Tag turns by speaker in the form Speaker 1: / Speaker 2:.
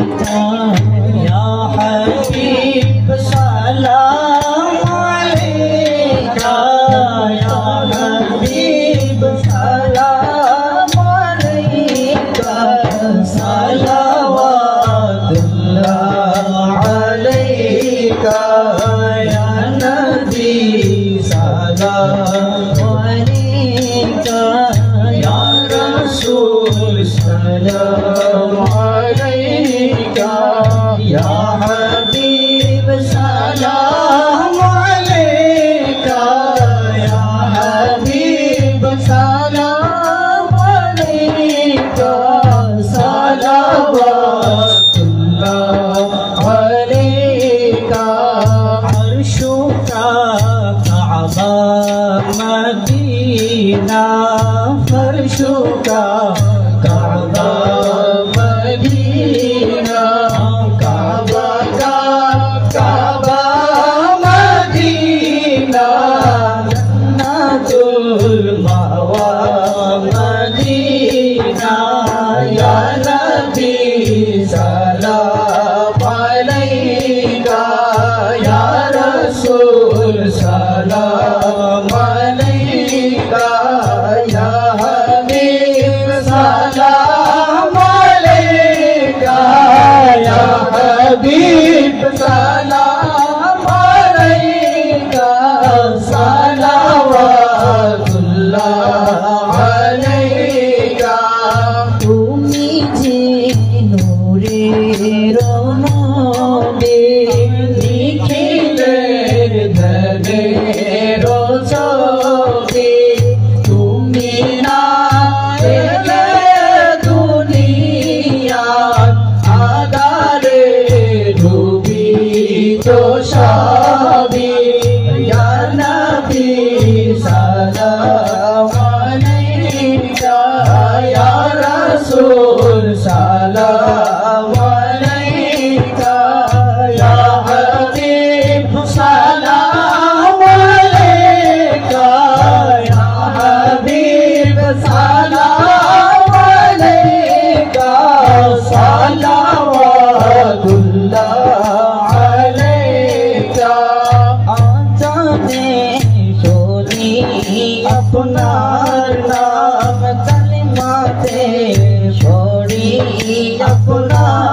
Speaker 1: या हबीब सलाम अलैका या हबीब सलाम अलैका सलावतुल्लाह अलैका या नबी सलाम अलैका या रसूल सलाम अलैका या हबीब सलाम अलैका या हबीब सलाम अलैका सलावतुल्लाह अलैका अर्शो का काबा मदीना फर्शो का काबा मदीना काबा का काबा मदीना जन्नतुल मावा मदीना या नबी सलाम अलैका या रसूल सलाम अलैका या हबीब सलाम अलैका या हबीब सलाम अलैका सलावतुल्लाह अलैका তুমি যে নূরের নবী নিখিলের ধনের ছবি তুমি না এলে দুনিয়ার আধারে ডুবি তো সবই ইয়া নবী সালাম আলাইকা ইয়া রাসূল সালাম আলাইকা ইয়া হাবিব সালাম আলাইকা ইয়া হাবিব সালাম আলাইকা সালাওয়াতুল্লাহ আলাইকা আজানে শুনি আপনার নাম কালিমাতে পড়ি আপনার